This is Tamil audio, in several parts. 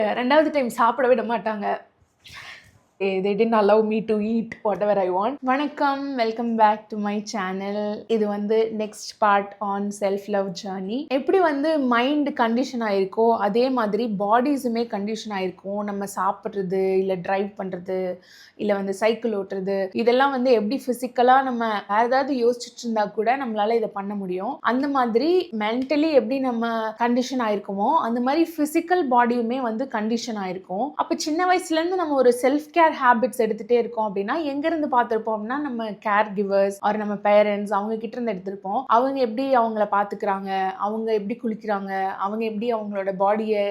2வது டைம் சாப்பிட விட மாட்டாங்க. they didn't allow me to eat whatever I want. வணக்கம், welcome back to my channel. இது வந்து next part on self love journey. எப்படி வந்து மைண்ட் கண்டிஷன் ஆயிருக்கோ அதே மாதிரி பாடிஸுமே கண்டிஷன் ஆயிருக்கும். நம்ம சாப்பிட்றது, இல்லை ட்ரைவ் பண்ணுறது, இல்லை வந்து சைக்கிள் ஓட்டுறது, இதெல்லாம் வந்து எப்படி ஃபிசிக்கலாக நம்ம வேறு ஏதாவது யோசிச்சுட்டு இருந்தா கூட நம்மளால இதை பண்ண முடியும். அந்த மாதிரி மென்டலி எப்படி நம்ம கண்டிஷன் ஆயிருக்குமோ அந்த மாதிரி ஃபிசிக்கல் பாடியுமே வந்து கண்டிஷன் ஆயிருக்கும். அப்போ சின்ன வயசுலேருந்து நம்ம ஒரு செல்ஃப் கேர் ஹேபிட்ஸ் எடுத்துகிட்டே இருக்கோம் அப்படின்னா எங்கேருந்து பார்த்துருப்போம்னா நம்ம கேர் கிவர்ஸ் ஆர் நம்ம பேரண்ட்ஸ் அவங்க கிட்ட இருந்து எடுத்திருப்போம். அவங்க எப்படி அவங்கள பார்த்துக்கிறாங்க, அவங்க எப்படி குளிக்கிறாங்க, அவங்க எப்படி அவங்களோட பாடியை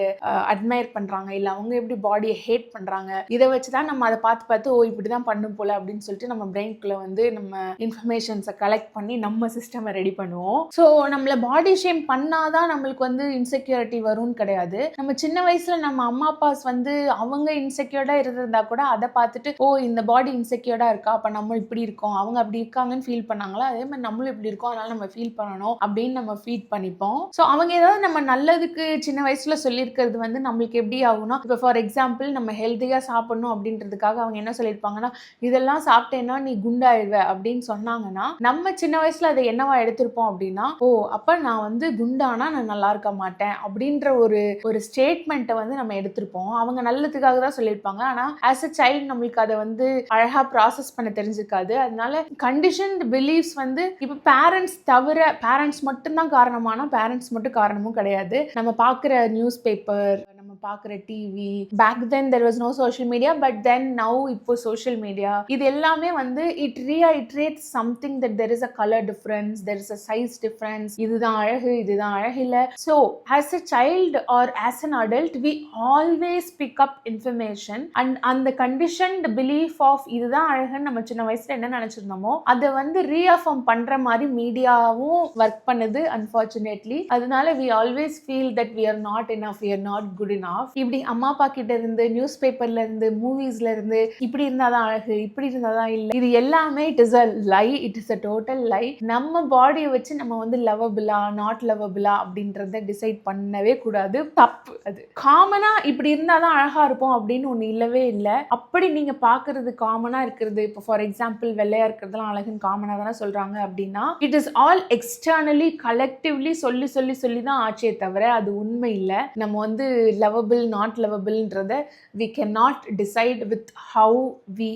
அட்மையர் பண்ணுறாங்க, இல்லை அவங்க எப்படி பாடியை ஹேட் பண்ணுறாங்க, இதை வச்சு தான் நம்ம அதை பார்த்து ஓ இப்படி தான் பண்ணும் போல அப்படின்னு சொல்லிட்டு நம்ம பிரெயின்குள்ளே வந்து நம்ம இன்ஃபர்மேஷன்ஸை கலெக்ட் பண்ணி நம்ம சிஸ்டமை ரெடி பண்ணுவோம். ஸோ நம்மளை பாடி ஷேம் பண்ணாதான் நம்மளுக்கு வந்து இன்செக்யூரிட்டி வரும்னு கிடையாது. நம்ம சின்ன வயசில் நம்ம அம்மா அப்பாஸ் வந்து அவங்க இன்செக்யூர்டாக இருந்திருந்தா கூட அதை பார்த்துட்டு ஓ இந்த பாடி இன்செக்யூர்டா இருக்கா, அப்ப நம்ம இப்படி இருக்கோம், அவங்க அப்படி இருக்காங்கன்னு ஃபீல் பண்ணாங்களா, அதே மாதிரி நம்மளும் இப்படி இருக்கோம் அதனால நம்ம ஃபீல் பண்ணணும் அப்படின்னு நம்ம ஃபீல் பண்ணிப்போம். ஸோ அவங்க ஏதாவது நம்ம நல்லதுக்கு சின்ன வயசுல சொல்லியிருக்கிறது வந்து நம்மளுக்கு எப்படி ஆகும்னா, இப்போ ஃபார் எக்ஸாம்பிள் நம்ம ஹெல்த்தியா சாப்பிடணும் அப்படின்றதுக்காக அவங்க என்ன சொல்லியிருப்பாங்கன்னா, இதெல்லாம் சாப்பிட்டேன்னா நீ குண்டாயிடுவ அப்படின்னு சொன்னாங்கன்னா நம்ம சின்ன வயசுல அதை என்னவா எடுத்திருப்போம் அப்படின்னா, ஓ அப்ப நான் வந்து குண்டானா நான் நல்லா இருக்க மாட்டேன் அப்படின்ற ஒரு ஸ்டேட்மெண்ட்டை வந்து நம்ம எடுத்திருப்போம். அவங்க நல்லதுக்காக தான் சொல்லியிருப்பாங்க. ஆனா ஆஸ் அ சைல்டு நம்மளுக்கு அதை வந்து அழகா ப்ராசஸ் பண்ண தெரிஞ்சிருக்காது. அதனால கண்டிஷன்டு பிலீஃப்ஸ் வந்து இப்போ பேரண்ட்ஸ் மட்டும்தான் காரணமானா பேரண்ட்ஸ் மட்டும் காரணமும் கிடையாது. நம்ம பார்க்குற நியூஸ் பேப்பர், நம்ம பார்க்குற TV, back then there was no social media, but then now இப்போ சோஷியல் மீடியா, இது எல்லாமே வந்து it reiterates something that there is a colour difference, there is a size difference, இதுதான் அழகு இதுதான் அழகு இல்லை. So as a child or as an adult we always pick up information and அந்த கண்டிஷன்டு பிலீஃப் ஆஃப் இதுதான் அழகுன்னு நம்ம சின்ன வயசுல என்ன நினைச்சிருந்தோமோ அதை வந்து ரீஅஃபர்ம் பண்ற மாதிரி மீடியாவும் ஒர்க் பண்ணுது அன்ஃபார்ச்சுனேட்லி. அதனால we always feel that we are not enough, we are not good enough. இப்படி அம்மா அப்பா கிட்ட இருந்து, நியூஸ் பேப்பர்ல இருந்து, மூவிஸ்ல இருந்து இப்படி இருந்தாதான் அழகு, இப்படி இருந்தாதான் இல்லை, இது எல்லாமே it is a lie, it is a total lie. நம்ம பாடியை வச்சு நம்ம வந்து லவபிளா நாட் லவபிளா அப்படின்றத டிசைட் பண்ணவே கூடாது, தப்பு. அது காமனா இப்படி இருந்தாதான் அழகா இருப்போம் அப்படின்னு ஒண்ணு இல்லவே இல்லை. அப்படி நீங்க பாக்குறது காமனா இருக்கிறது, இப்போ ஃபார் எக்ஸாம்பிள் வெள்ளையா இருக்கிறதுலாம் அழகுன்னு காமனா தானே சொல்றாங்க அப்படின்னா it is all externally collectively சொல்லி தான் ஆச்சே தவிர அது உண்மை இல்லை. நம்ம வந்து லவபிள் நாட் லவபிள்ன்றத we cannot decide with how we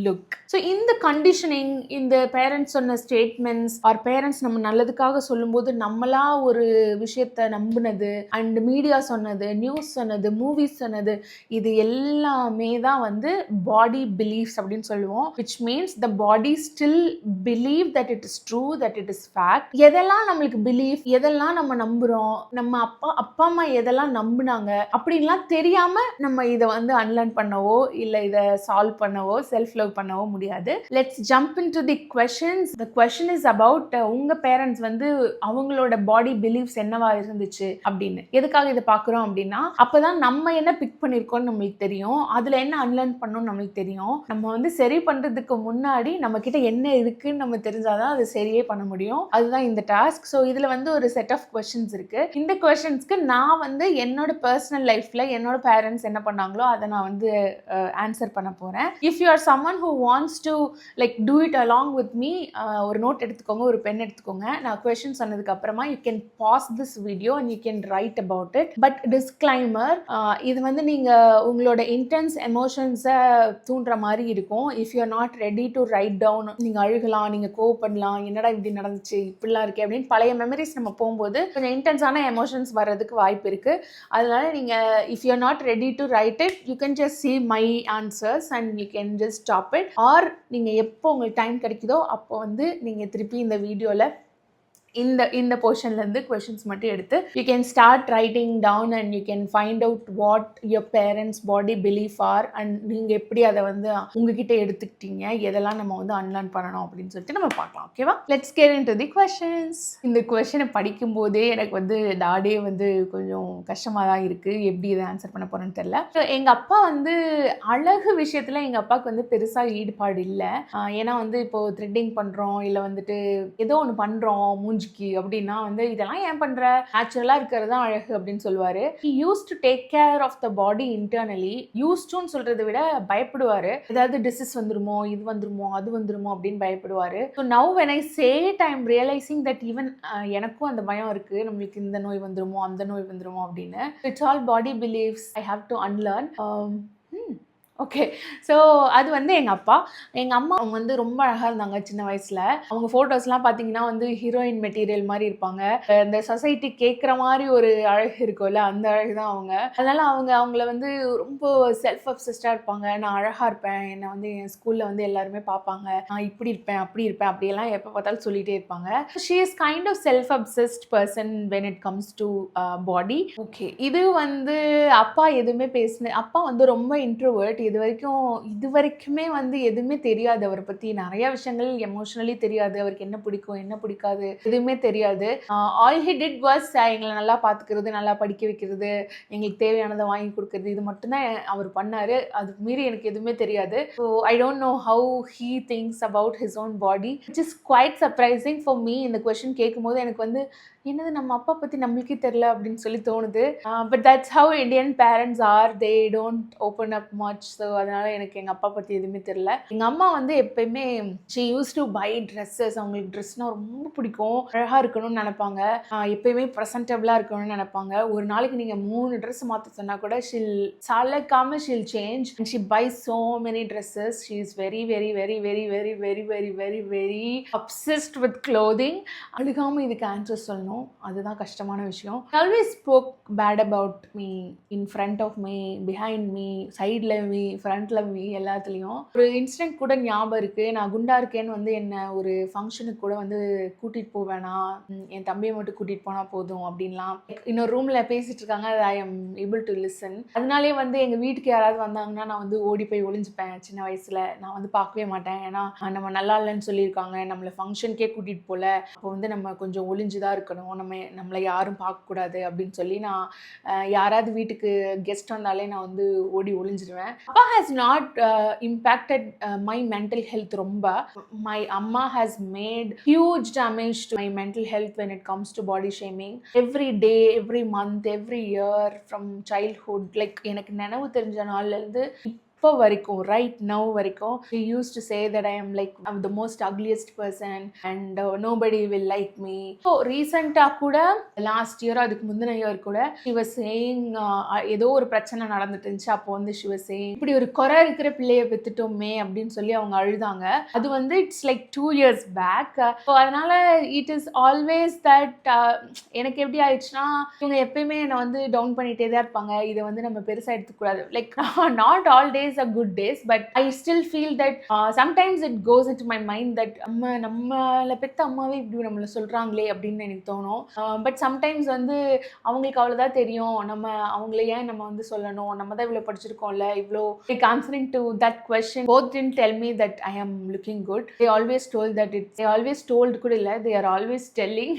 look. So இந்த கண்டிஷனிங், இந்த பேரண்ட்ஸ் சொன்ன ஸ்டேட்மெண்ட்ஸ் ஆர் பேரண்ட்ஸ் நம்ம நல்லதுக்காக சொல்லும்போது நம்மளா ஒரு விஷயத்த நம்பினது அண்ட் மீடியா சொன்னது, நியூஸ் சொன்னது, மூவிஸ் சொன்னது, இது எல்லாமே தான் வந்து பாடி பிலீஃப்ஸ் அப்படின்னு சொல்லுவோம். Which means the body still believe that it is true, that it is fact. எதெல்லாம் நம்மளுக்கு பிலீஃப், எதெல்லாம் நம்ம நம்புறோம், நம்ம அப்பா அம்மா எதெல்லாம் நம்புனாங்க அப்படின்லாம் தெரியாம நம்ம இதை வந்து அன்லேர்ன் பண்ணவோ இல்லை இதை சால்வ் பண்ணவோ செல்ஃப் லவ் பண்ணவோ முடியாது. Let's jump into the questions. The question is about உங்க பேரண்ட்ஸ் வந்து அவங்களோட பாடி பிலீஃப்ஸ் என்னவா இருந்துச்சு அப்படின்னு. எதுக்காக இதை பார்க்குறோம் அப்படின்னா அப்பதான் நம்ம என்ன பிக் பண்ணியிருக்கோம்னு நம்மளுக்கு தெரியும், அதுல என்ன அன்லேர்ன் பண்ணணும்னு நம்மளுக்கு தெரியும். நம்ம வந்து சரி பண்றதுக்கு முன்னாடி நம்ம கிட்ட என்ன இருக்குன்னு நம்ம தெரிஞ்சாதான் அது சரியே பண்ண முடியும். அதுதான் இந்த டாஸ்க். ஸோ இதுல வந்து ஒரு செட் ஆஃப் क्वेश्चंस இருக்கு. இந்த क्वेश्चंஸ்க்கு நான் வந்து என்னோட பர்சனல் லைஃப்ல என்னோட பேரண்ட்ஸ் என்ன பண்ணாங்களோ அதை நான் வந்து ஆன்சர் பண்ண போறேன். If you are someone who wants to like do it along with me, ஒரு நோட் எடுத்துக்கோங்க, ஒரு பென் எடுத்துக்கோங்க. நான் கொஸ்டின் சொன்னதுக்கு அப்புறமா you can pause this video and you can write about it. But disclaimer, இது வந்து நீங்க உங்களோட இன்டென்ஸ் எமோஷன்ஸை தூண்டுற மாதிரி இருக்கும். If you are not ready to write down, நீங்க அழுகலாம், நீங்க கோவப்படலாம், என்னடா இப்படி நடந்துச்சு, இப்படிலாம் இருக்கு அப்படின்னு பழைய மெமரிஸ் நம்ம போகும்போது கொஞ்சம் இன்டென்ஸான எமோஷன்ஸ் வர்றதுக்கு வாய்ப்பு இருக்கு. அதனால நீங்க if you are not ready to right it, you can just see my answers and you can just stop it. or நீங்க எப்போ உங்களுக்கு டைம் கிடைக்குதோ அப்போ வந்து நீங்க திருப்பி இந்த வீடியோல இந்த போர்ஷன்லேருந்து கொஷின்ஸ் மட்டும் எடுத்து you can start writing down and you can find out what your parents body belief are and நீங்கள் எப்படி அதை வந்து உங்ககிட்ட எடுத்துக்கிட்டீங்க, எதெல்லாம் நம்ம வந்து அன்லேர்ன் பண்ணணும் அப்படின்னு சொல்லிட்டு நம்ம பார்க்கலாம். ஓகேவா? Let's get into the questions. இந்த கொஷினை படிக்கும் போதே எனக்கு வந்து டாடே வந்து கொஞ்சம் கஷ்டமாக தான் இருக்குது, எப்படி இதை ஆன்சர் பண்ண போகிறேன்னு தெரியல. ஸோ எங்கள் அப்பா வந்து அழகு விஷயத்தில் எங்கள் அப்பாவுக்கு வந்து பெருசாக ஈடுபாடு இல்லை. ஏன்னா வந்து இப்போது த்ரெட்டிங் பண்ணுறோம் இல்லை வந்துட்டு ஏதோ ஒன்று பண்ணுறோம், மூஞ்சி மூஞ்சிக்கு அப்படின்னா வந்து இதெல்லாம் ஏன் பண்ற, நேச்சுரலா இருக்கிறது தான் அழகு அப்படின்னு சொல்லுவாரு. he used to take care of the body internally. used to சொல்றதை விட பயப்படுவாரு, ஏதாவது டிசீஸ் வந்துருமோ, இது வந்துருமோ, அது வந்துருமோ அப்படின்னு பயப்படுவாரு. so now when I say it I am realizing that even எனக்கும் அந்த பயம் இருக்கு, நம்மளுக்கு இந்த நோய் வந்துருமோ, அந்த நோய் வந்துருமோ அப்படின்னு. it's all body beliefs I have to unlearn. Okay. So அது வந்து எங்கள் அப்பா. எங்கள் அம்மா அவங்க வந்து ரொம்ப அழகாக இருந்தாங்க சின்ன வயசில். அவங்க ஃபோட்டோஸ்லாம் பார்த்தீங்கன்னா வந்து ஹீரோயின் மெட்டீரியல் மாதிரி இருப்பாங்க. இந்த சொசைட்டி கேட்குற மாதிரி ஒரு அழகு இருக்கும்ல, அந்த அழகு தான் அவங்க. அதனால் அவங்கள வந்து ரொம்ப செல்ஃப் அப்சஸ்டாக இருப்பாங்க. நான் அழகாக இருப்பேன், என்னை வந்து என் ஸ்கூலில் வந்து எல்லாருமே பார்ப்பாங்க, நான் இப்படி இருப்பேன் அப்படி இருப்பேன் அப்படியெல்லாம் எப்போ பார்த்தாலும் சொல்லிகிட்டே இருப்பாங்க. She is kind of self obsessed person when it comes to body. Okay. இது வந்து அப்பா எதுவுமே அப்பா வந்து ரொம்ப இன்ட்ரோவர்ட். இது வரைக்குமே வந்து எதுவுமே தெரியாது அவரை பற்றி. நிறைய விஷயங்கள் எமோஷனலி தெரியாது, அவருக்கு என்ன பிடிக்கும் என்ன பிடிக்காது எதுவுமே தெரியாது. ஆல் ஹி டிட் வாஸ் எங்களை நல்லா பார்த்துக்கிறது, நல்லா படிக்க வைக்கிறது, எங்களுக்கு தேவையானதை வாங்கி கொடுக்கறது, இது மட்டும்தான் அவர் பண்ணார். அதுக்கு மீறி எனக்கு எதுவுமே தெரியாது. So I don't know how he thinks about his own body, which is quite surprising for me. இந்த கொஸ்டின் கேட்கும்போது எனக்கு வந்து என்னது நம்ம அப்பா பற்றி நம்மளுக்கே தெரில அப்படின்னு சொல்லி தோணுது. But that's how Indian parents are, they don't open up much. So அதனால் எனக்கு எங்கள் அப்பா பற்றி எதுவுமே தெரில. எங்கள் அம்மா வந்து எப்பயுமே she used to buy dresses. அவங்களுக்கு ட்ரெஸ்னால் ரொம்ப பிடிக்கும், அழகாக இருக்கணும்னு நினைப்பாங்க, எப்பயுமே ப்ரெசன்டபிளாக இருக்கணும்னு நினைப்பாங்க. ஒரு நாளைக்கு நீங்கள் 3 ட்ரெஸ் மாற்ற சொன்னால் கூட சலக்காமல் she'll change and she buy so many dresses. She is very very very very very very very very very obsessed with clothing. அழுகாமல் இதுக்கு ஆன்சர் சொல்லணும், அதுதான் கஷ்டமான விஷயம். Always spoke bad about me, in front of me, behind me, சைடில் மீ, ஃப்ரண்ட்ல மீ, எல்லாத்துலேயும். ஒரு இன்சிடென்ட் கூட ஞாபகம் இருக்குது. நான் குண்டா இருக்கேன்னு வந்து என்னை ஒரு ஃபங்க்ஷனுக்கு கூட வந்து கூட்டிகிட்டு போவேனா, என் தம்பியை மட்டும் கூட்டிகிட்டு போனால் போதும் அப்படின்லாம் இன்னொரு ரூமில் பேசிகிட்டு இருக்காங்க. I am able to listen. அதனாலே வந்து எங்கள் வீட்டுக்கு யாராவது வந்தாங்கன்னா நான் வந்து ஓடி போய் ஒளிஞ்சுப்பேன். சின்ன வயசில் நான் வந்து பார்க்கவே மாட்டேன். ஏன்னா நம்ம நல்லா இல்லைன்னு சொல்லியிருக்காங்க, நம்மளை ஃபங்க்ஷனுக்கே கூட்டிகிட்டு போகல, அப்போ வந்து நம்ம கொஞ்சம் ஒளிஞ்சு தான் இருக்கணும், நம்மளை யாரும் பார்க்கக்கூடாது அப்படின்னு சொல்லி நான் யாராவது வீட்டுக்கு கெஸ்ட் வந்தாலே நான் வந்து ஓடி ஒளிஞ்சிடுவேன். அப்பா has not impacted my mental health ரொம்ப. மை அம்மா has made huge damage to my mental health when it comes to body shaming. Every day, every month, every year from childhood, like எனக்கு நினைவு தெரிஞ்ச நாள்லேருந்து இப்போ வரைக்கும், ரைட் நவ் வரைக்கும், he used to say that I am like I'm the most ugliest person and nobody will like me. So ரீசெண்டாக கூட லாஸ்ட் இயர், அதுக்கு முந்தின இயர் கூட she was saying ஏதோ ஒரு பிரச்சனை நடந்துட்டு இருந்துச்சு. அப்போ வந்து she was saying இப்படி ஒரு குறை இருக்கிற பிள்ளையை பெற்றுட்டோமே அப்படின்னு சொல்லி அவங்க அழுதாங்க. அது வந்து it's like 2 years back. So அதனால இட் இஸ் ஆல்வேஸ் தட் எனக்கு எப்படி ஆயிடுச்சுன்னா, இவங்க எப்பயுமே என்னை வந்து டவுன் பண்ணிகிட்டே தான் இருப்பாங்க. இதை வந்து நம்ம பெருசாக எடுத்துக்கூடாது. Like not all days are good days, but I still feel that sometimes it goes into my mind that நம்மள பெத்த அம்மாவே இப்படி நம்மள சொல்றாங்களே அப்படின்னு எனக்கு தோணும். பட் சம்டைம்ஸ் வந்து அவங்களுக்கு அவ்வளோதான் தெரியும், அவங்கள ஏன் நம்ம வந்து சொல்லணும், நம்ம தான் இவ்வளோ படிச்சிருக்கோம்ல, இவ்வளோ like answering to that question. Both didn't tell me that I am looking good. They always told that they always told கூட இல்லை, they are always telling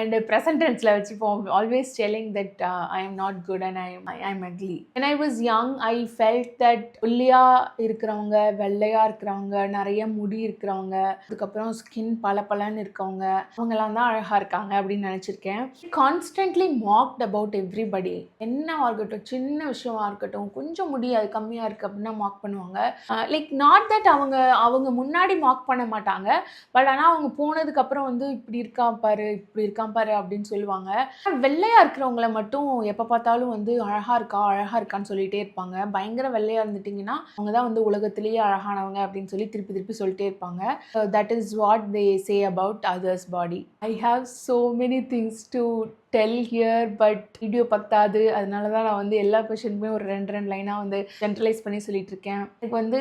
and present tenseல வச்சுப்போம், always telling that I am not good and I am ugly. When I was young I felt that ஒல்லியாக இருக்கிறவங்க, வெள்ளையாக இருக்கிறவங்க, நிறைய முடி இருக்கிறவங்க, அதுக்கப்புறம் ஸ்கின் பளபளன்னு இருக்கவங்க, அவங்கெல்லாம் தான் அழகாக இருக்காங்க அப்படின்னு நினச்சிருக்கேன். Constantly mocked about everybody. என்னவா இருக்கட்டும், சின்ன விஷயமா இருக்கட்டும், கொஞ்சம் முடி அது கம்மியாக இருக்குது அப்படின்னா மாக் பண்ணுவாங்க. லைக் நாட் தட் அவங்க முன்னாடி மாக் பண்ண மாட்டாங்க, பட் ஆனால் அவங்க போனதுக்கப்புறம் வந்து இப்படி இருக்கான் பாரு, இப்படி இருக்கான் பாரு அப்படின்னு சொல்லுவாங்க. வெள்ளையாக இருக்கிறவங்கள மட்டும் எப்போ பார்த்தாலும் வந்து அழகாக இருக்கான்னு சொல்லிகிட்டே இருப்பாங்க. பயங்கர வெள்ளையாக இருந்துட்டிங்கன்னா அவங்க தான் வந்து உலகத்திலேயே அழகானவங்க அப்படின்னு சொல்லி திருப்பி சொல்லிட்டே இருப்பாங்க. That is what they say about others body. I have so many things to tell here, but video பத்தாது. அதனால தான் நான் வந்து எல்லா கொஷனுமே ஒரு 2 லைனாக வந்து ஜென்ரலைஸ் பண்ணி சொல்லிட்டு இருக்கேன். எனக்கு வந்து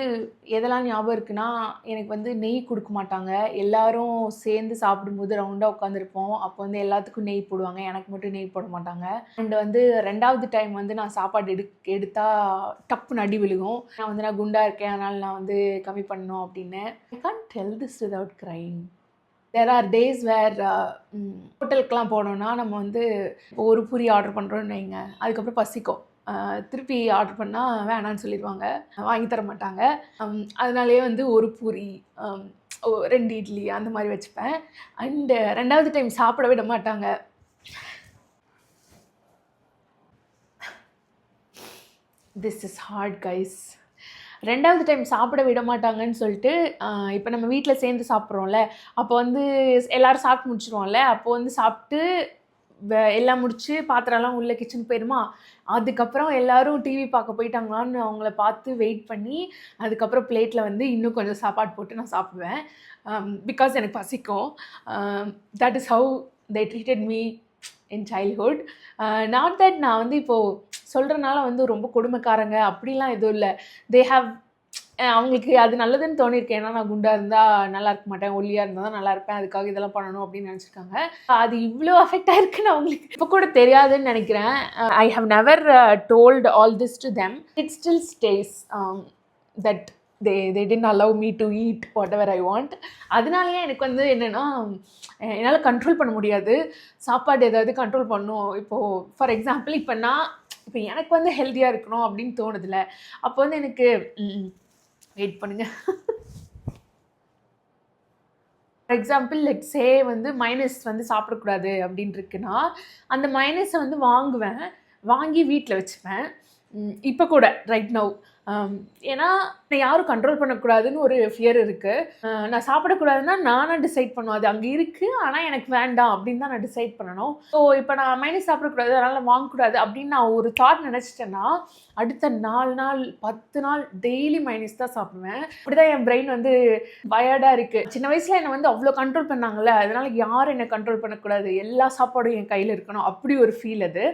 எதெல்லாம் ஞாபகம் இருக்குன்னா, எனக்கு வந்து நெய் கொடுக்க மாட்டாங்க. எல்லாரும் சேர்ந்து சாப்பிடும்போது ரவுண்டாக உட்காந்துருப்போம். அப்போ வந்து எல்லாத்துக்கும் நெய் போடுவாங்க, எனக்கு மட்டும் நெய் போட மாட்டாங்க. அண்ட் வந்து 2வது டைம் வந்து நான் சாப்பாடு எடுத்தா டப்புன்னு அடி விழுகும். நான் குண்டா இருக்கேன், அதனால் நான் வந்து கம்மி பண்ணணும் அப்படின்னு. I can't tell this without crying. There are days where ஹோட்டலுக்கெலாம் போனோன்னா நம்ம வந்து ஒரு பூரி ஆர்டர் பண்ணுறோன்னு வைங்க, அதுக்கப்புறம் பசிக்கும், திருப்பி ஆர்டர் பண்ணால் வேணான்னு சொல்லிடுவாங்க, வாங்கி தர மாட்டாங்க. அதனாலேயே வந்து ஒரு பூரி 2 இட்லி அந்த மாதிரி வச்சுப்பேன். அண்டு 2வது டைம் சாப்பிட விட மாட்டாங்க. This is hard guys. 2வது டைம் சாப்பிட விட மாட்டாங்கன்னு சொல்லிட்டு இப்போ நம்ம வீட்டில் சேர்ந்து சாப்பிட்றோம்ல, அப்போ வந்து எல்லோரும் சாப்பிட்டு முடிச்சிருவோம்ல, அப்போ வந்து சாப்பிட்டு எல்லாம் முடிச்சு பாத்திரம்லாம் உள்ள கிச்சன் போயிடுமா, அதுக்கப்புறம் எல்லோரும் டிவி பார்க்க போயிட்டாங்களான்னு அவங்கள பார்த்து வெயிட் பண்ணி அதுக்கப்புறம் பிளேட்டில் வந்து இன்னும் கொஞ்சம் சாப்பாடு போட்டு நான் சாப்பிடுவேன். பிகாஸ் எனக்கு பசிக்கும். That is how they treated me in childhood. Not that நான் வந்து இப்போது சொல்கிறனால வந்து ரொம்ப கொடுமைக்காரங்க அப்படிலாம் எதுவும் இல்லை. தே ஹாவ் அவங்களுக்கு அது நல்லதுன்னு தோணியிருக்கேன். ஏன்னா நான் குண்டாக இருந்தால் நல்லா இருக்க மாட்டேன், ஒல்லியாக இருந்தால் தான் நல்லா இருப்பேன், அதுக்காக இதெல்லாம் பண்ணணும் அப்படின்னு நினச்சிருக்காங்க. அது இவ்வளோ அஃபெக்ட் ஆயிருக்குன்னு அவங்களுக்கு இப்போ கூட தெரியாதுன்னு நினைக்கிறேன். I have never told all this to them. It still stays that they didn't allow me to eat whatever I want. அதனாலேயே எனக்கு வந்து என்னென்னா, என்னால் கண்ட்ரோல் பண்ண முடியாது. சாப்பாடு ஏதாவது கண்ட்ரோல் பண்ணணும். இப்போது ஃபார் எக்ஸாம்பிள் இப்போ எனக்கு வந்து ஹெல்த்தியாக இருக்கணும் அப்படின்னு தோணுதில்ல, அப்போ வந்து எனக்கு வெயிட் பண்ணுங்க. ஃபார் எக்ஸாம்பிள் லெட்ஸ் சே வந்து மைனஸ் வந்து சாப்பிடக்கூடாது அப்படின்னு இருக்குன்னா, அந்த மைனஸை வந்து வாங்கி வீட்டில் வச்சுப்பேன். இப்போ கூட ரைட் நவ். ஏன்னா யாரும் கண்ட்ரோல் பண்ணக்கூடாதுன்னு ஒரு ஃபியர் இருக்குது. நான் சாப்பிடக்கூடாதுன்னா நானாக டிசைட் பண்ணுவேன். அது அங்கே இருக்குது, ஆனால் எனக்கு வேண்டாம் அப்படின்னு தான் நான் டிசைட் பண்ணணும். ஸோ இப்போ நான் மைனஸ் சாப்பிடக்கூடாது, அதனால் வாங்கக்கூடாது அப்படின்னு நான் ஒரு தாட் நினச்சிட்டேன்னா, அடுத்த 4 நாள் 10 நாள் டெய்லி மைனஸ் தான் சாப்பிடுவேன். அப்படி தான் என் பிரெயின் வந்து வயர்டாக இருக்குது. சின்ன வயசில் என்னை வந்து அவ்வளோ கண்ட்ரோல் பண்ணாங்கல்ல, அதனால் யாரும் என்னை கண்ட்ரோல் பண்ணக்கூடாது, எல்லா சாப்பாடும் என் கையில் இருக்கணும், அப்படி ஒரு ஃபீல் அது.